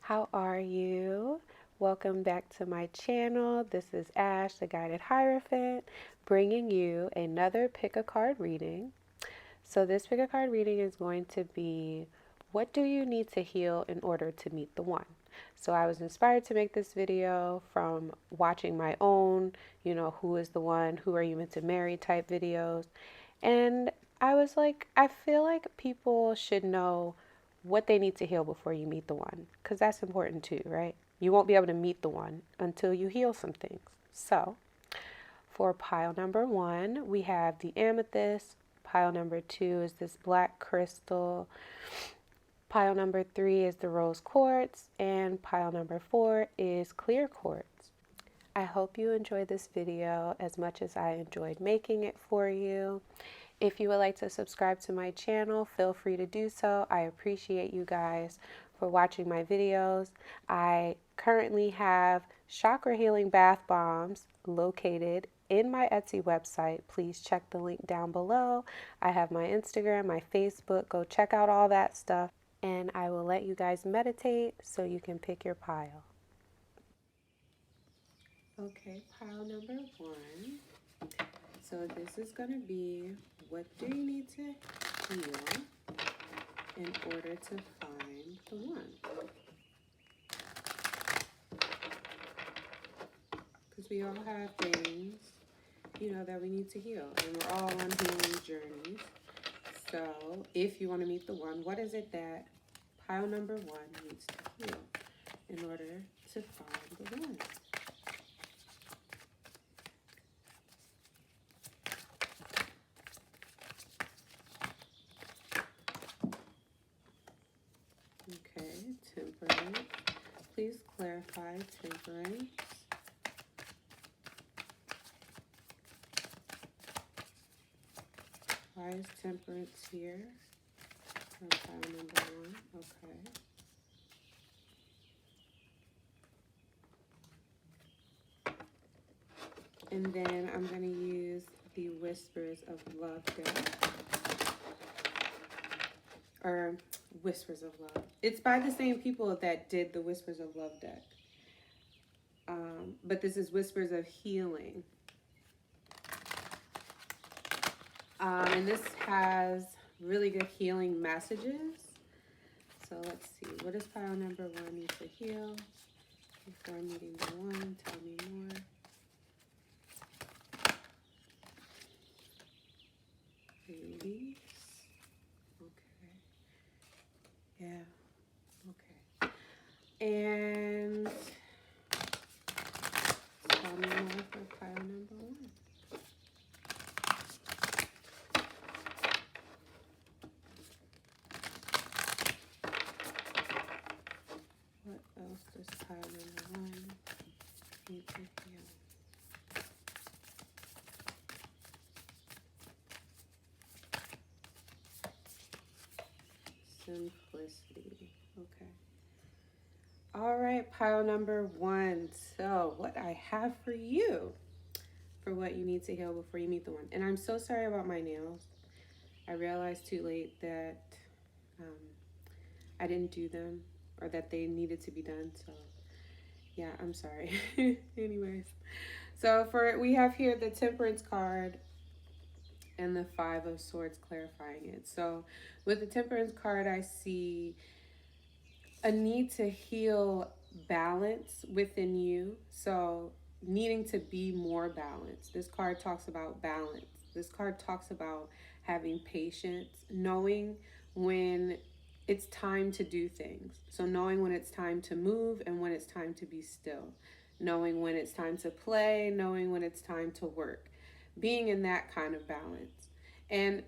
How are you? Welcome back to my channel. This is Ash, the Guided Hierophant, bringing you another pick a card reading. So this pick a card reading is going to be, what do you need to heal in order to meet the one? So I was inspired to make this video from watching my own, who is the one, who are you meant to marry type videos. And I was like, I feel like people should know what they need to heal before you meet the one, because that's important too, right? You won't be able to meet the one until you heal some things. So, for pile number one, we have the amethyst. Pile number two is this black crystal. Pile number three is the rose quartz. And pile number four is clear quartz. I hope you enjoyed this video as much as I enjoyed making it for you. If you would like to subscribe to my channel, feel free to do so. I appreciate you guys for watching my videos. I currently have chakra healing bath bombs located in my Etsy website. Please check the link down below. I have my Instagram, my Facebook. Go check out all that stuff. And I will let you guys meditate so you can pick your pile. Okay, pile number one. So this is going to be, what do you need to heal in order to find the one? Because we all have things, that we need to heal. And we're all on healing journeys. So if you want to meet the one, what is it that pile number one needs to heal in order to find the one? Okay, temperance. Please clarify temperance. Why is temperance here on pile number one? Okay. And then I'm going to use the Whispers of Love deck. Or Whispers of Love. It's by the same people that did the Whispers of Love deck. But this is Whispers of Healing. And this has really good healing messages. So let's see. What does pile number one need to heal before meeting the one? Tell me more. Release. Okay. Yeah. Okay. And tell me more for pile number one. What else does pile number one need to heal? Simplicity. Okay. All right, pile number one. So what I have for you for what you need to heal before you meet the one. And I'm so sorry about my nails. I realized too late that I didn't do them, or that they needed to be done. So yeah, I'm sorry. Anyways, so we have here the Temperance card and the Five of Swords clarifying it. So with the Temperance card, I see a need to heal balance within you. So needing to be more balanced. This card talks about balance. This card talks about having patience, knowing when it's time to do things. So knowing when it's time to move and when it's time to be still. Knowing when it's time to play, knowing when it's time to work. Being in that kind of balance. And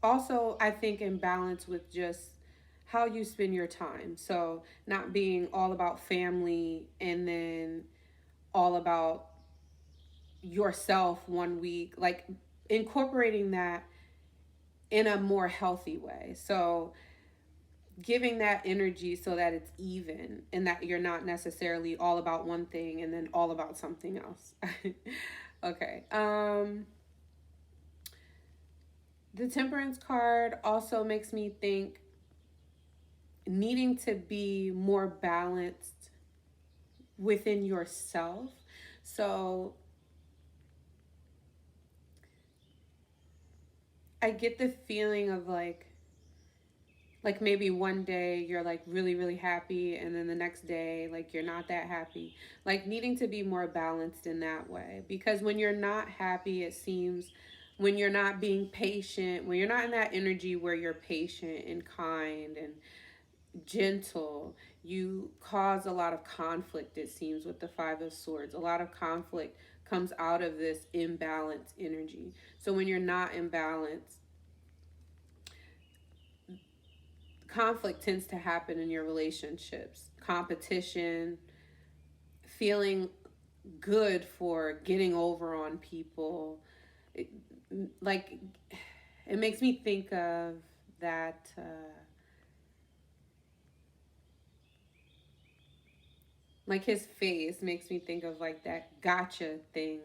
also, I think in balance with just how you spend your time. So not being all about family and then all about yourself one week, like incorporating that in a more healthy way. So giving that energy so that it's even and that you're not necessarily all about one thing and then all about something else. Okay. The Temperance card also makes me think needing to be more balanced within yourself. So I get the feeling of like maybe one day you're like really really happy, and then the next day like you're not that happy, like needing to be more balanced in that way. Because when you're not happy, it seems, when you're not being patient, when you're not in that energy where you're patient and kind and gentle, you cause a lot of conflict, it seems, with the Five of Swords. A lot of conflict comes out of this imbalanced energy. So when you're not in balance, conflict tends to happen in your relationships. Competition, feeling good for getting over on people. It, like, it makes me think of that. Like his face makes me think of like that gotcha thing,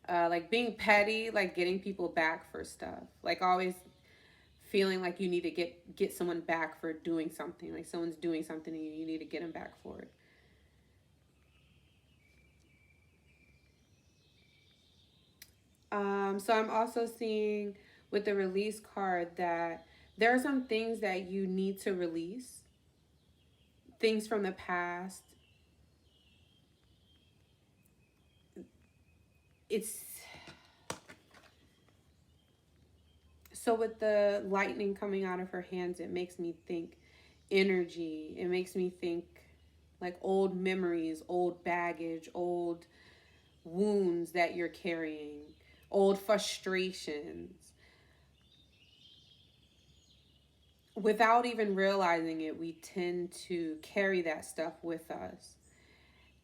like being petty, like getting people back for stuff, like always feeling like you need to get someone back for doing something, like someone's doing something to you, you need to get them back for it. So I'm also seeing with the release card that there are some things that you need to release, things from the past. It's so with the lightning coming out of her hands, it makes me think energy. It makes me think like old memories, old baggage, old wounds that you're carrying, old frustrations. Without even realizing it, we tend to carry that stuff with us.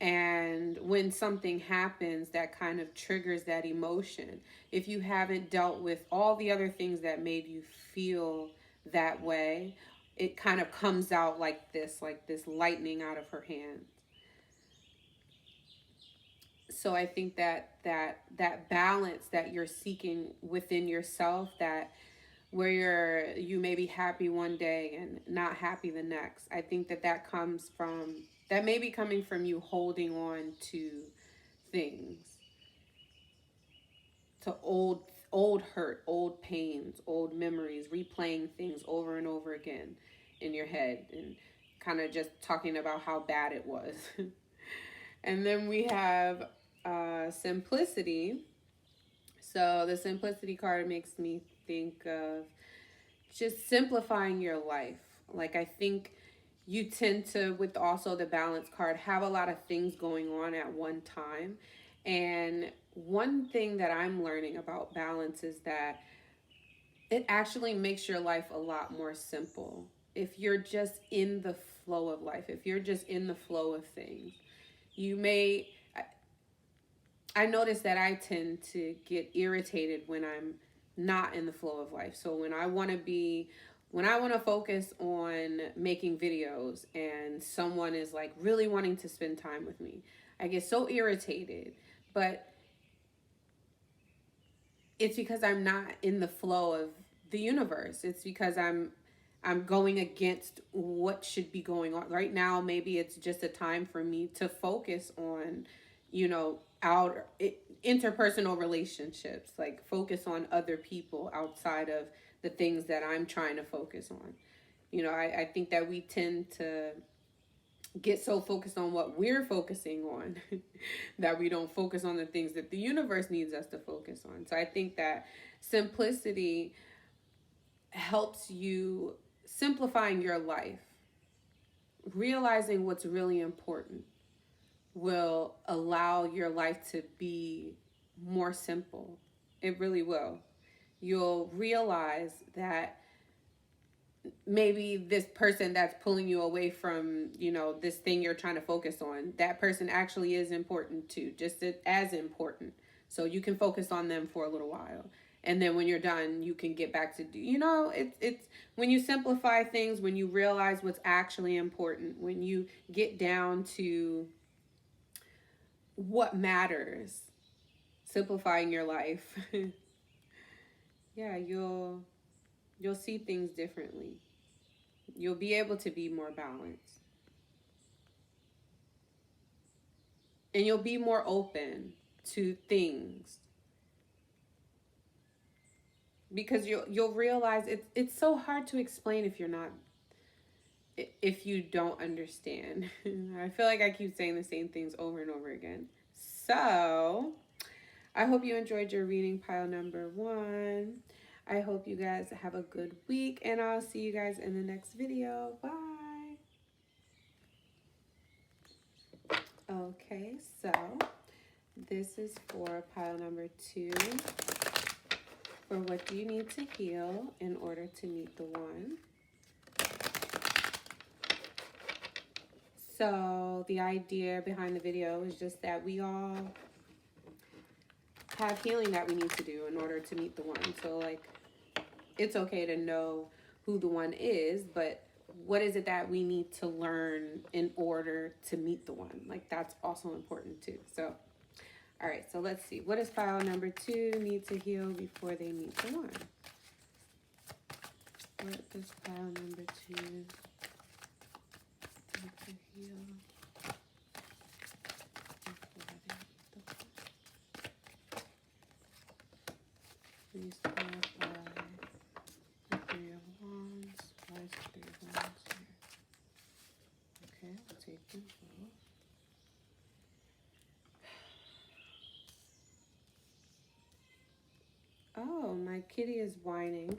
And when something happens that kind of triggers that emotion, if you haven't dealt with all the other things that made you feel that way, it kind of comes out like this lightning out of her hand. So I think that balance that you're seeking within yourself, that where you may be happy one day and not happy the next, I think that comes from, that may be coming from you holding on to things, to old hurt, old pains, old memories, replaying things over and over again in your head, and kind of just talking about how bad it was. And then we have simplicity. So the simplicity card makes me think of just simplifying your life. Like, I think you tend to, with also the balance card, have a lot of things going on at one time. And one thing that I'm learning about balance is that it actually makes your life a lot more simple. If you're just in the flow of life, if you're just in the flow of things, you may, I notice that I tend to get irritated when I'm not in the flow of life. So when I want to focus on making videos and someone is like really wanting to spend time with me, I get so irritated. But it's because I'm not in the flow of the universe. It's because I'm going against what should be going on right now. Maybe it's just a time for me to focus on, our interpersonal relationships, like focus on other people outside of the things that I'm trying to focus on. I think that we tend to get so focused on what we're focusing on that we don't focus on the things that the universe needs us to focus on. So I think that simplicity helps you, simplifying your life, realizing what's really important will allow your life to be more simple. It really will. You'll realize that maybe this person that's pulling you away from, this thing you're trying to focus on, that person actually is important too, just as important. So you can focus on them for a little while. And then when you're done, you can get back to it's when you simplify things, when you realize what's actually important, when you get down to what matters, simplifying your life. Yeah, you'll see things differently. You'll be able to be more balanced. And you'll be more open to things. Because you'll realize it's so hard to explain if you don't understand. I feel like I keep saying the same things over and over again. So, I hope you enjoyed your reading, pile number 1. I hope you guys have a good week, and I'll see you guys in the next video. Bye. Okay, so this is for pile number 2. For what do you need to heal in order to meet the 1? So the idea behind the video is just that we all have healing that we need to do in order to meet the 1. So like, it's okay to know who the 1 is, but what is it that we need to learn in order to meet the 1? Like, that's also important too. So, all right, so let's see. What does pile number 2 need to heal before they meet the 1? What does pile number 2 need to heal before they meet the 1? Please clarify. 3 of Wands. Why is 3 of Wands here? Okay, I'll take them both. Oh, my kitty is whining.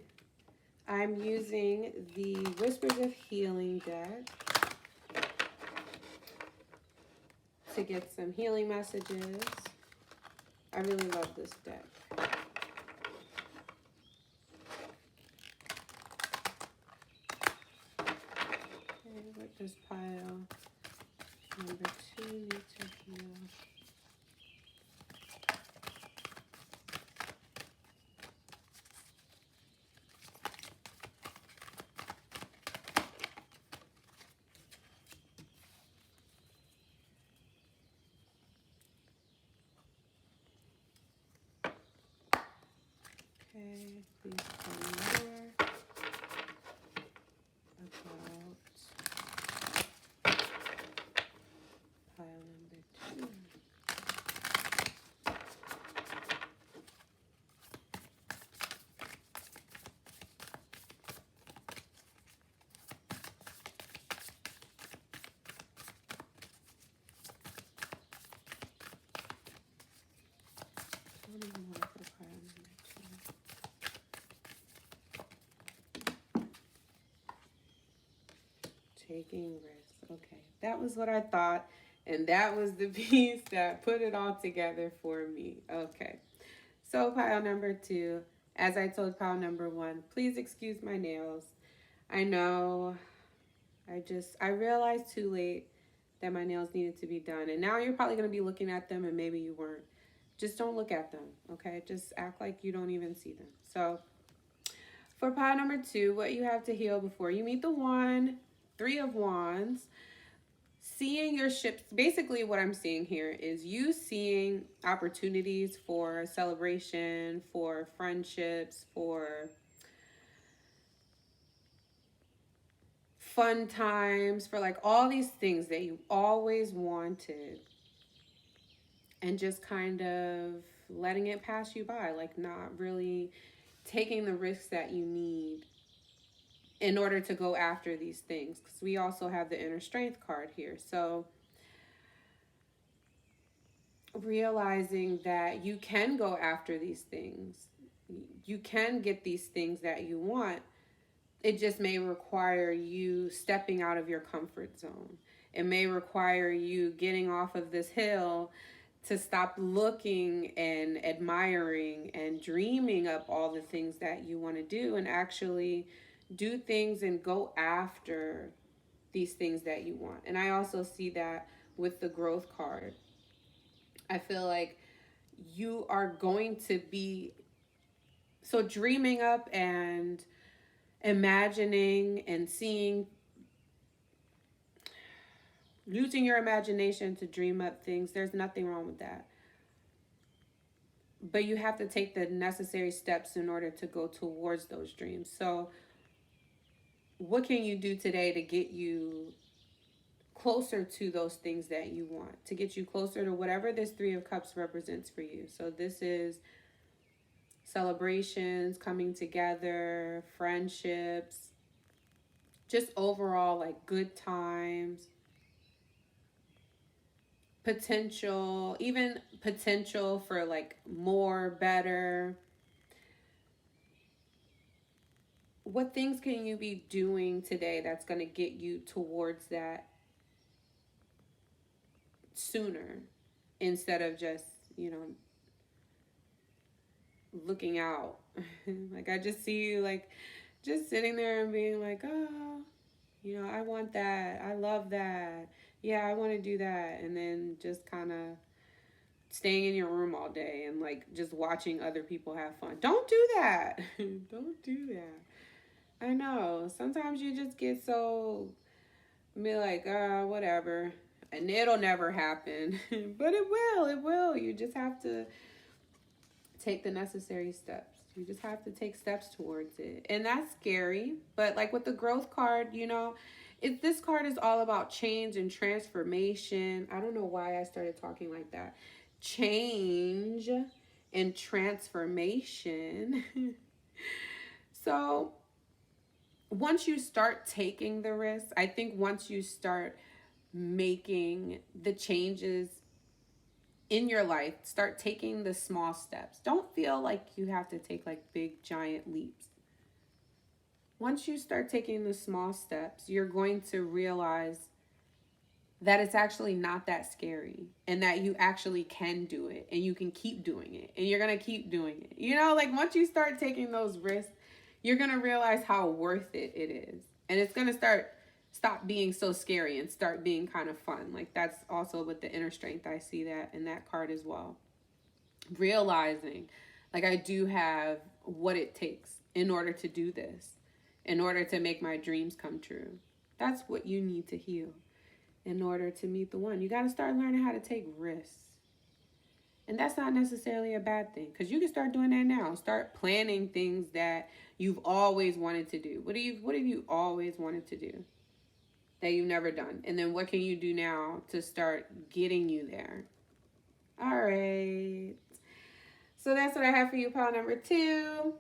I'm using the Whispers of Healing deck to get some healing messages. I really love this deck. What does pile number 2 need to heal? Okay, please tell me more about pile number 2. Tell me more for pile number 2. Taking risks. Okay, that was what I thought, and that was the piece that put it all together for me. Okay, so pile number 2, as I told pile number 1, please excuse my nails. I know I realized too late that my nails needed to be done, and now you're probably going to be looking at them and maybe you weren't. Just don't look at them, okay? Just act like you don't even see them. So for pile number 2, what you have to heal before you meet the 1, 3 of Wands, seeing your ships. Basically what I'm seeing here is you seeing opportunities for celebration, for friendships, for fun times, for like all these things that you always wanted, and just kind of letting it pass you by, like not really taking the risks that you need in order to go after these things, because we also have the inner strength card here. So realizing that you can go after these things, you can get these things that you want. It just may require you stepping out of your comfort zone. It may require you getting off of this hill to stop looking and admiring and dreaming up all the things that you want to do, and actually do things and go after these things that you want. And I also see that with the growth card. I feel like you are going to be so dreaming up and imagining and seeing, using your imagination to dream up things. There's nothing wrong with that. But you have to take the necessary steps in order to go towards those dreams. So what can you do today to get you closer to those things that you want, to get you closer to whatever this Three of Cups represents for you. So this is celebrations, coming together, friendships, just overall like good times, potential, even potential for like more, better. What things can you be doing today that's going to get you towards that sooner, instead of just, looking out? Like, I just see you like just sitting there and being like, oh, I want that. I love that. Yeah, I want to do that. And then just kind of staying in your room all day and like just watching other people have fun. Don't do that. Don't do that. I know. Sometimes you just get so, be like, whatever. And it'll never happen. But it will. It will. You just have to take the necessary steps. You just have to take steps towards it. And that's scary. But like with the growth card, this card is all about change and transformation. I don't know why I started talking like that. Change and transformation. So once you start taking the risks, I think once you start making the changes in your life, start taking the small steps. Don't feel like you have to take like big giant leaps. Once you start taking the small steps, you're going to realize that it's actually not that scary, and that you actually can do it, and you can keep doing it, and you're going to keep doing it. Like once you start taking those risks, you're going to realize how worth it is. And it's going to stop being so scary and start being kind of fun. Like that's also with the inner strength. I see that in that card as well. Realizing like I do have what it takes in order to do this, in order to make my dreams come true. That's what you need to heal in order to meet the one. You got to start learning how to take risks. And that's not necessarily a bad thing, because you can start doing that now. Start planning things that you've always wanted to do. What have you always wanted to do that you've never done? And then what can you do now to start getting you there? All right. So that's what I have for you, pile number 2.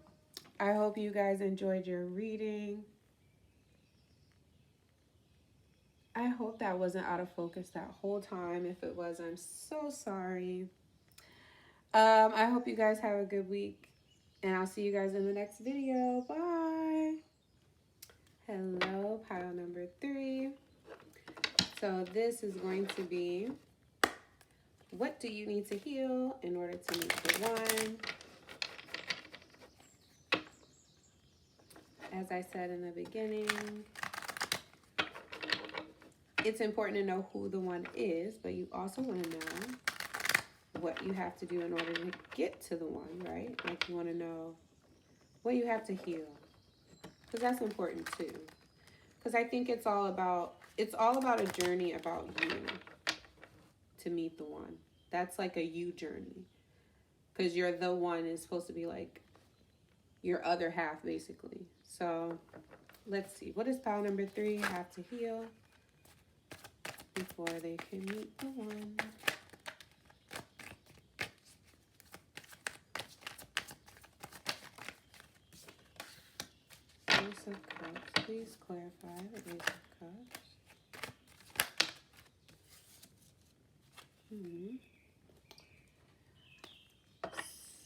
I hope you guys enjoyed your reading. I hope that wasn't out of focus that whole time. If it was, I'm so sorry. I hope you guys have a good week, and I'll see you guys in the next video. Bye. Hello, pile number 3. So this is going to be, what do you need to heal in order to meet the one? As I said in the beginning, it's important to know who the one is, but you also want to know what you have to do in order to get to the one, right? Like you want to know what you have to heal, because that's important too. Because I think it's all about a journey about you to meet the one. That's like a you journey, because you're the one is supposed to be like your other half, basically. So let's see, what does pile number 3 have to heal before they can meet the one? Ace of Cups. Please clarify the Ace of Cups.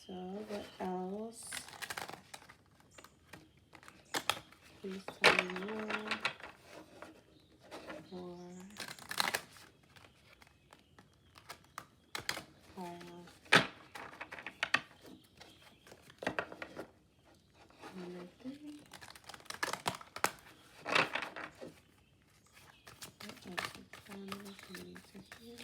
So what else? Please tell me more for pile number 3. What else is pile number 3 to heal?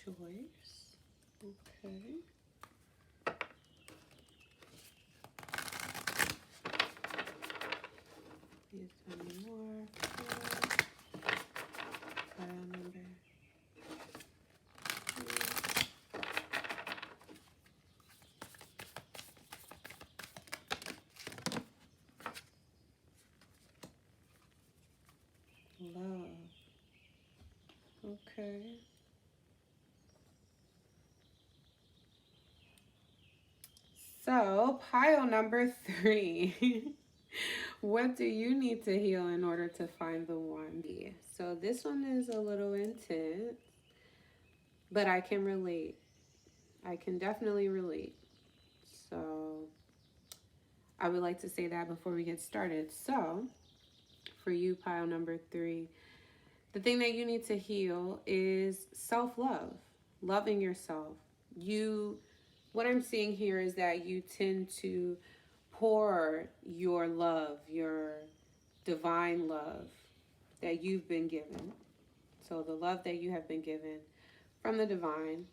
choice. Okay. Please tell me more. Pile number 3. Love. Okay. So, pile number 3. What do you need to heal in order to find the one? So this one is a little intense, but I can relate. I can definitely relate. So I would like to say that before we get started. So for you, pile number 3, the thing that you need to heal is self-love, loving yourself. What I'm seeing here is that you tend to pour your love, your divine love that you've been given. So the love that you have been given from the divine,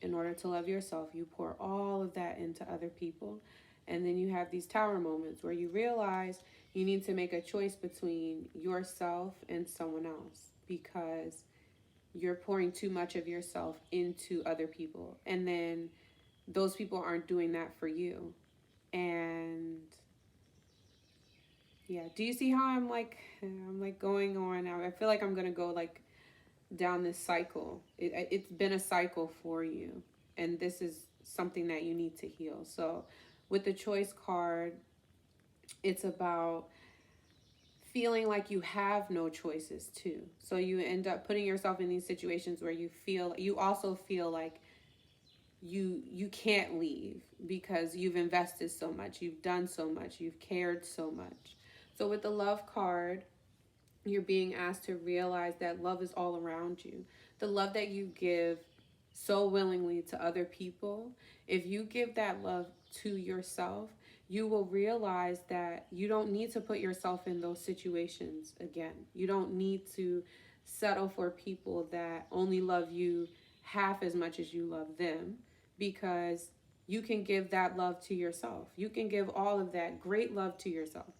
in order to love yourself, you pour all of that into other people. And then you have these tower moments where you realize you need to make a choice between yourself and someone else, because you're pouring too much of yourself into other people. And then those people aren't doing that for you. And yeah, do you see how I'm like going on? I feel like I'm going to go like down this cycle. It's been a cycle for you, and this is something that you need to heal. So with the choice card, it's about feeling like you have no choices too. So you end up putting yourself in these situations where you also feel like you can't leave because you've invested so much, you've done so much, you've cared so much. So with the love card, you're being asked to realize that love is all around you. The love that you give so willingly to other people, if you give that love to yourself, you will realize that you don't need to put yourself in those situations again. You don't need to settle for people that only love you half as much as you love them, because you can give that love to yourself. You can give all of that great love to yourself.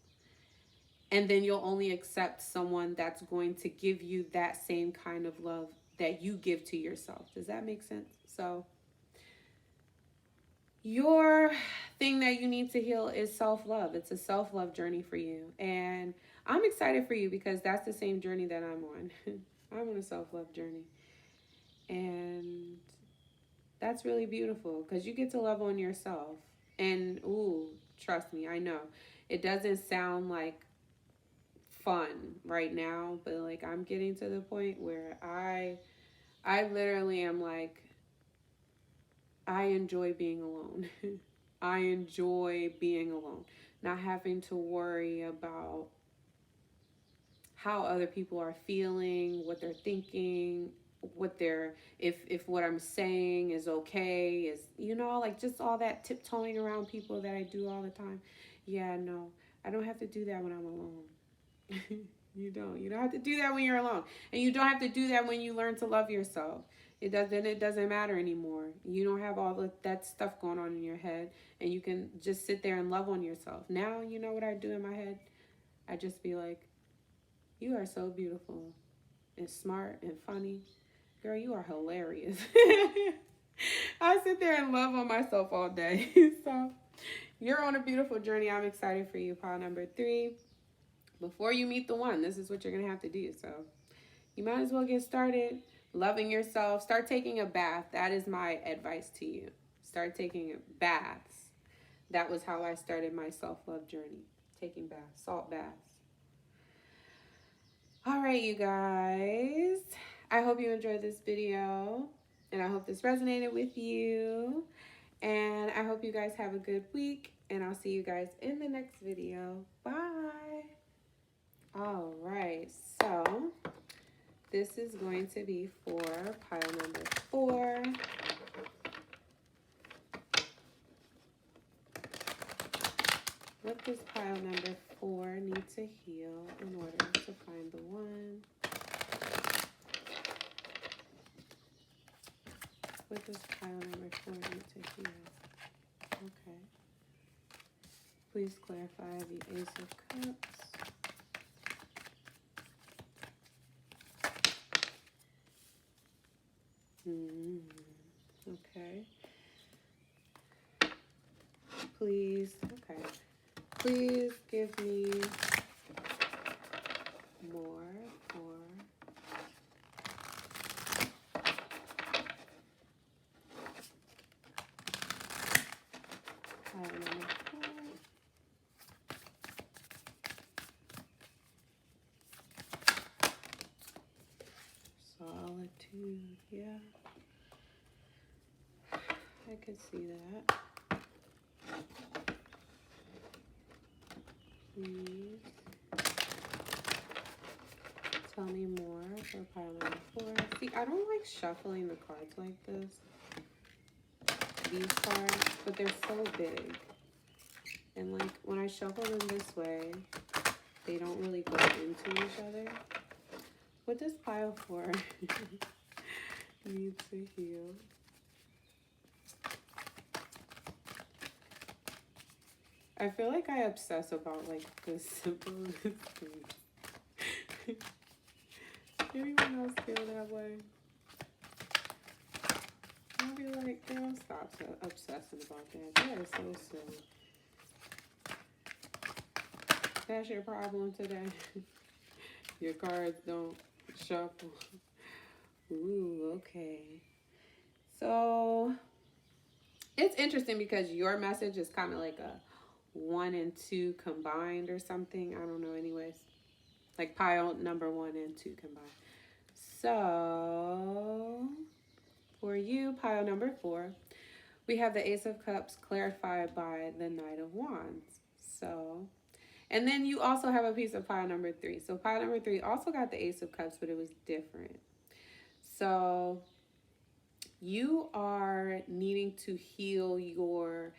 And then you'll only accept someone that's going to give you that same kind of love that you give to yourself. Does that make sense? So your thing that you need to heal is self-love. It's a self-love journey for you. And I'm excited for you because that's the same journey that I'm on. I'm on a self-love journey. And that's really beautiful because you get to love on yourself. And ooh, trust me, I know it doesn't sound like fun right now, but like I'm getting to the point where I literally am like, I enjoy being alone. I enjoy being alone, not having to worry about how other people are feeling, what they're thinking, if what I'm saying is okay, is, like just all that tiptoeing around people that I do all the time. Yeah, no, I don't have to do that when I'm alone. You don't have to do that when you're alone, and you don't have to do that when you learn to love yourself. It doesn't matter anymore. You don't have all of that stuff going on in your head, and you can just sit there and love on yourself. Now, you know what I do in my head? I just be like, you are so beautiful and smart and funny. Girl, you are hilarious. I sit there and love on myself all day. So you're on a beautiful journey. I'm excited for you, pile number 3. Before you meet the one, this is what you're going to have to do. So you might as well get started loving yourself. Start taking a bath. That is my advice to you. Start taking baths. That was how I started my self-love journey. Taking baths, salt baths. All right, you guys. I hope you enjoyed this video, and I hope this resonated with you. And I hope you guys have a good week, and I'll see you guys in the next video. Bye. All right, so this is going to be for pile number 4. What does pile number 4 need to heal in order to find the one? What does pile number 4 need to hear? Okay. Please clarify the Ace of Cups. Okay. Please, okay. Please give me more for pile number 4. Solitude, yeah. I could see that. Please tell me more for pile number 4. See, I don't like shuffling the cards like this. These cards, but they're so big. And like when I shuffle them this way, they don't really go into each other. What does pile 4 need to heal? I feel like I obsess about like the simplest things. Anyone else feel that way? I'll be like, girl, stop obsessing about that. That is so silly. That's your problem today. Your cards don't shuffle. Ooh, okay. So it's interesting because your message is kind of like a 1 and 2 combined or something. I don't know anyways. Like pile number 1 and 2 combined. So for you, pile number 4, we have the Ace of Cups clarified by the Knight of Wands. So, and then you also have a piece of pile number 3. So pile number 3 also got the Ace of Cups, but it was different. So you are needing to heal your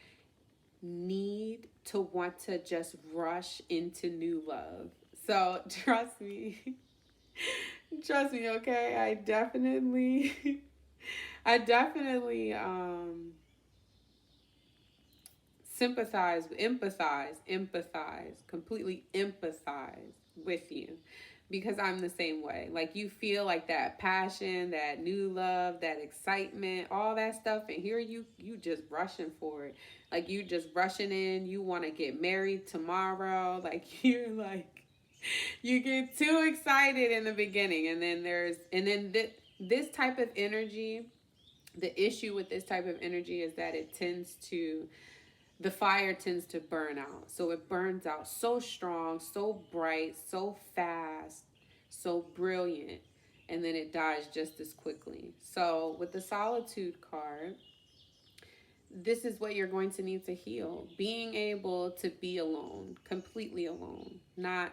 need to want to just rush into new love. So trust me. Trust me, okay? I definitely sympathize, completely empathize with you because I'm the same way. Like you feel like that passion, that new love, that excitement, all that stuff, and here you just rushing for it. Like you just rushing in, you want to get married tomorrow, like you're like you get too excited in the beginning, and then this type of energy, the issue with this type of energy is that the fire tends to burn out. So it burns out so strong, so bright, so fast, so brilliant, and then it dies just as quickly. So with the Solitude card, this is what you're going to need to heal. Being able to be alone, completely alone, not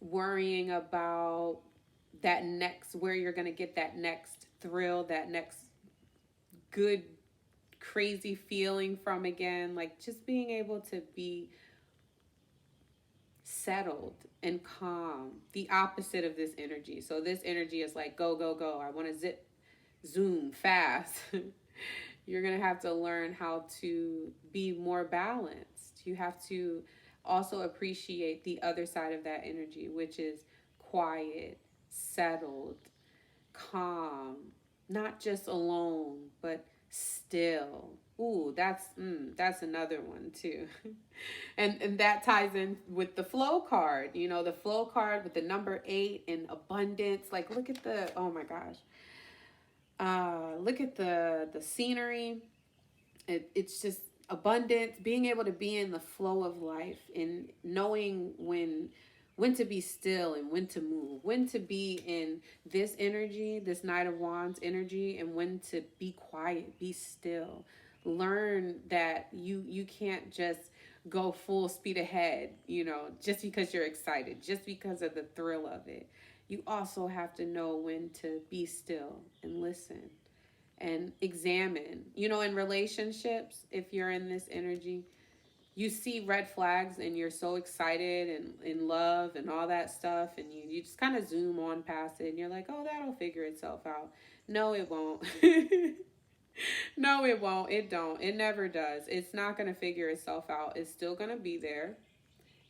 worrying about that next, where you're going to get that next thrill, that next good crazy feeling from again. Like just being able to be settled and calm, the opposite of this energy. So this energy is like go go go, I want to zoom fast. You're going to have to learn how to be more balanced. You have to also appreciate the other side of that energy, which is quiet, settled, calm, not just alone, but still. Ooh, that's another one too. and that ties in with the flow card. You know, the flow card with the number 8 and abundance. Like look at the, oh my gosh. Look at the scenery. It's just abundance, being able to be in the flow of life and knowing when to be still and when to move, when to be in this energy, this Knight of Wands energy, and when to be quiet, be still. Learn that you can't just go full speed ahead, you know, just because you're excited, just because of the thrill of it. You also have to know when to be still and listen and examine. You know, in relationships, if you're in this energy, you see red flags and you're so excited and in love and all that stuff, and you just kind of zoom on past it and you're like, oh, that'll figure itself out. No, it won't. No, it won't. It don't. It never does. It's not going to figure itself out. It's still going to be there.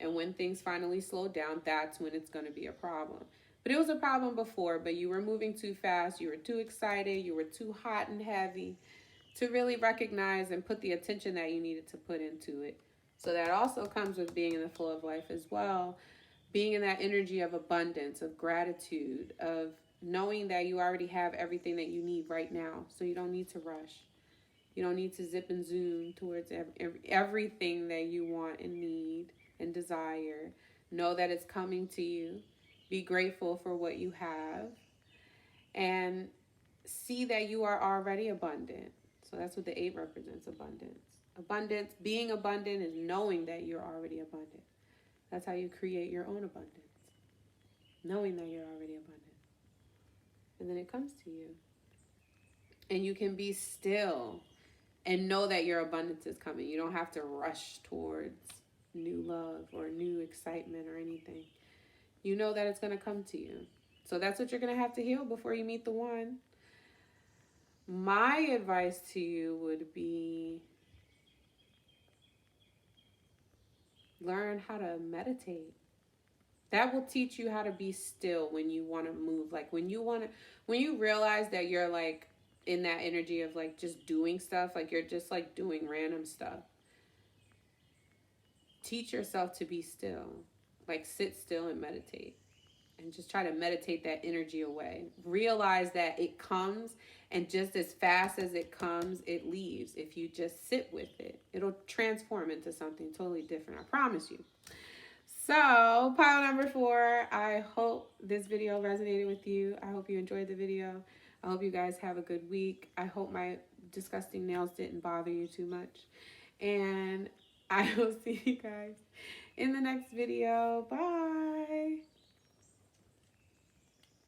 And when things finally slow down, that's when it's going to be a problem. But it was a problem before, but you were moving too fast. You were too excited. You were too hot and heavy to really recognize and put the attention that you needed to put into it. So that also comes with being in the flow of life as well. Being in that energy of abundance, of gratitude, of knowing that you already have everything that you need right now. So you don't need to rush. You don't need to zip and zoom towards everything that you want and need and desire. Know that it's coming to you. Be grateful for what you have. And see that you are already abundant. So that's what the 8 represents, abundance. Abundance, being abundant is knowing that you're already abundant. That's how you create your own abundance. Knowing that you're already abundant. And then it comes to you. And you can be still and know that your abundance is coming. You don't have to rush towards new love or new excitement or anything. You know that it's going to come to you. So that's what you're going to have to heal before you meet the one. My advice to you would be learn how to meditate. That will teach you how to be still when you want to move. Like when you realize that you're like in that energy of like just doing stuff, like you're just like doing random stuff. Teach yourself to be still. Like sit still and meditate. And just try to meditate that energy away. Realize that it comes, and just as fast as it comes, it leaves. If you just sit with it, it'll transform into something totally different. I promise you. So, pile number 4, I hope this video resonated with you. I hope you enjoyed the video. I hope you guys have a good week. I hope my disgusting nails didn't bother you too much. And I will see you guys in the next video. Bye.